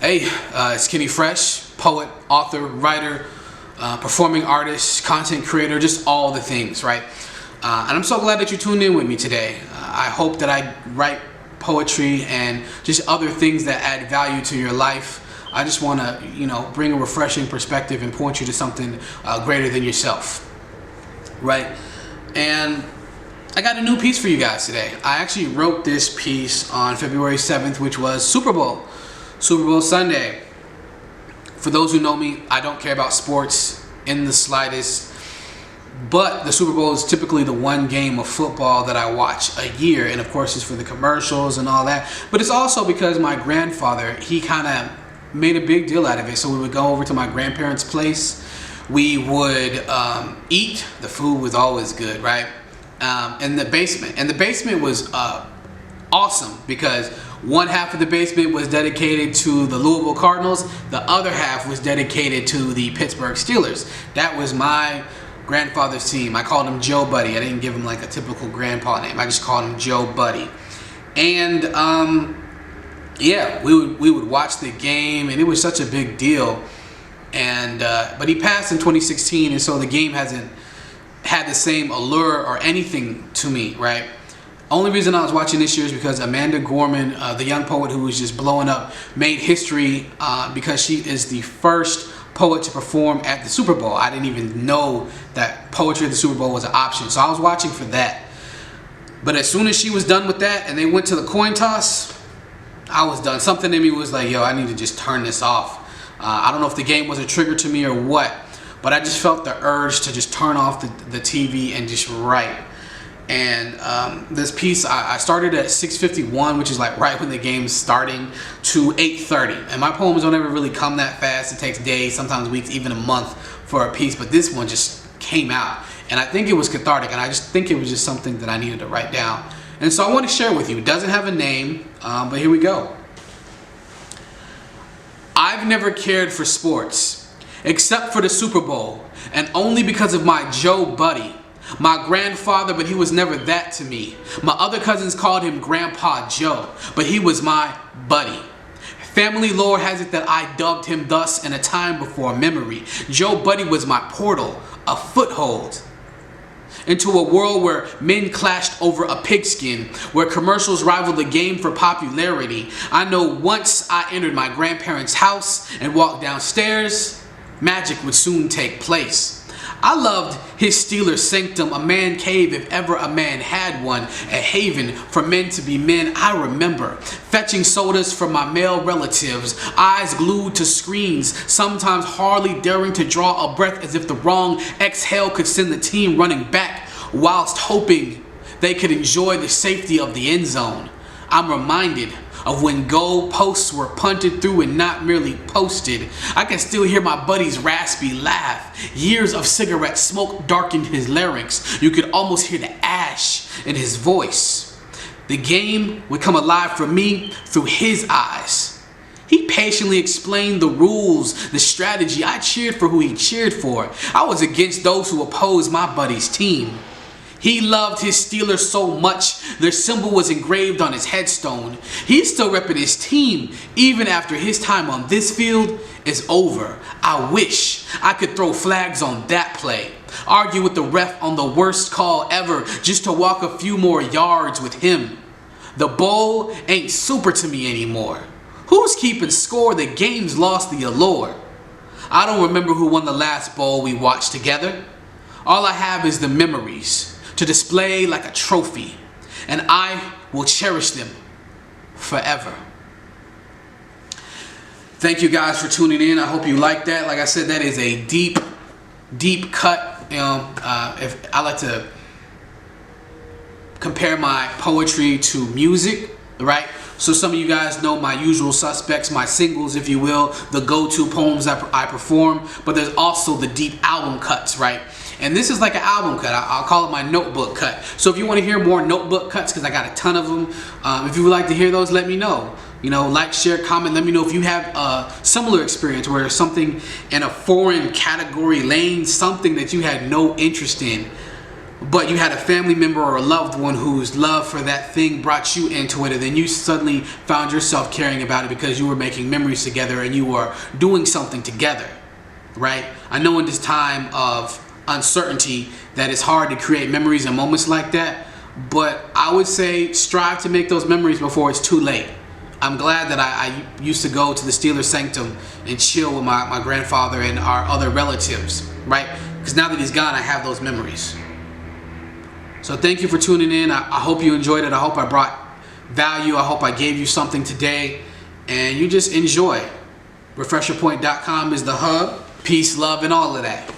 Hey, it's Kenny Fresh, poet, author, writer, performing artist, content creator, just all the things, right? And I'm so glad that you tuned in with me today. I hope that I write poetry and just other things that add value to your life. I just want to, bring a refreshing perspective and point you to something greater than yourself, right? And I got a new piece for you guys today. I actually wrote this piece on February 7th, which was Super Bowl Sunday. For those who know me, I don't care about sports in the slightest, but the Super Bowl is typically the one game of football that I watch a year, and of course it's for the commercials and all that, but it's also because my grandfather, he kind of made a big deal out of it. So we would go over to my grandparents' place, we would eat, the food was always good, right? In the basement, and the basement was awesome because one half of the basement was dedicated to the Louisville Cardinals, the other half was dedicated to the Pittsburgh Steelers. That was my grandfather's team. I called him Joe Buddy. I didn't give him like a typical grandpa name. I just called him Joe Buddy. And we would watch the game, and it was such a big deal. And but he passed in 2016, and so the game hasn't had the same allure or anything to me, right? Only reason I was watching this year is because Amanda Gorman, the young poet who was just blowing up, made history because she is the first poet to perform at the Super Bowl. I didn't even know that poetry at the Super Bowl was an option, so I was watching for that. But as soon as she was done with that and they went to the coin toss, I was done. Something in me was like, yo, I need to just turn this off. I don't know if the game was a trigger to me or what, but I just felt the urge to just turn off the TV and just write. And this piece, I started at 6:51, which is like right when the game's starting, to 8:30. And my poems don't ever really come that fast. It takes days, sometimes weeks, even a month for a piece. But this one just came out. And I think it was cathartic. And I just think it was just something that I needed to write down. And so I want to share with you. It doesn't have a name, but here we go. I've never cared for sports, except for the Super Bowl. And only because of my Joe Buddy. My grandfather, but he was never that to me. My other cousins called him Grandpa Joe, but he was my buddy. Family lore has it that I dubbed him thus in a time before memory. Joe Buddy was my portal, a foothold into a world where men clashed over a pigskin, where commercials rivaled the game for popularity. I know once I entered my grandparents' house and walked downstairs, magic would soon take place. I loved his Steelers sanctum, a man cave if ever a man had one, a haven for men to be men. I remember fetching sodas from my male relatives, eyes glued to screens, sometimes hardly daring to draw a breath as if the wrong exhale could send the team running back, whilst hoping they could enjoy the safety of the end zone. I'm reminded of when goal posts were punted through and not merely posted. I can still hear my buddy's raspy laugh. Years of cigarette smoke darkened his larynx. You could almost hear the ash in his voice. The game would come alive for me through his eyes. He patiently explained the rules, the strategy. I cheered for who he cheered for. I was against those who opposed my buddy's team. He loved his Steelers so much, their symbol was engraved on his headstone. He's still repping his team, even after his time on this field is over. I wish I could throw flags on that play, argue with the ref on the worst call ever, just to walk a few more yards with him. The bowl ain't super to me anymore. Who's keeping score? The game's lost the allure. I don't remember who won the last bowl we watched together. All I have is the memories to display like a trophy, and I will cherish them forever. Thank you guys for tuning in. I hope you like that. Like I said, that is a deep cut. If I like to compare my poetry to music, right? So some of you guys know my usual suspects, my singles, if you will, the go-to poems I perform, but there's also the deep album cuts, right? And this is like an album cut. I'll call it my notebook cut. So if you want to hear more notebook cuts, because I got a ton of them, if you would like to hear those, let me know. Like, share, comment. Let me know if you have a similar experience where something in a foreign category lane, something that you had no interest in, but you had a family member or a loved one whose love for that thing brought you into it, and then you suddenly found yourself caring about it because you were making memories together and you were doing something together, right? I know in this time of uncertainty that it's hard to create memories and moments like that, but I would say strive to make those memories before it's too late. I'm glad that I used to go to the Steelers Sanctum and chill with my grandfather and our other relatives, right? Because now that he's gone, I have those memories. So thank you for tuning in. I hope you enjoyed it. I hope I brought value. I hope I gave you something today. And you just enjoy. Refresherpoint.com is the hub. Peace, love, and all of that.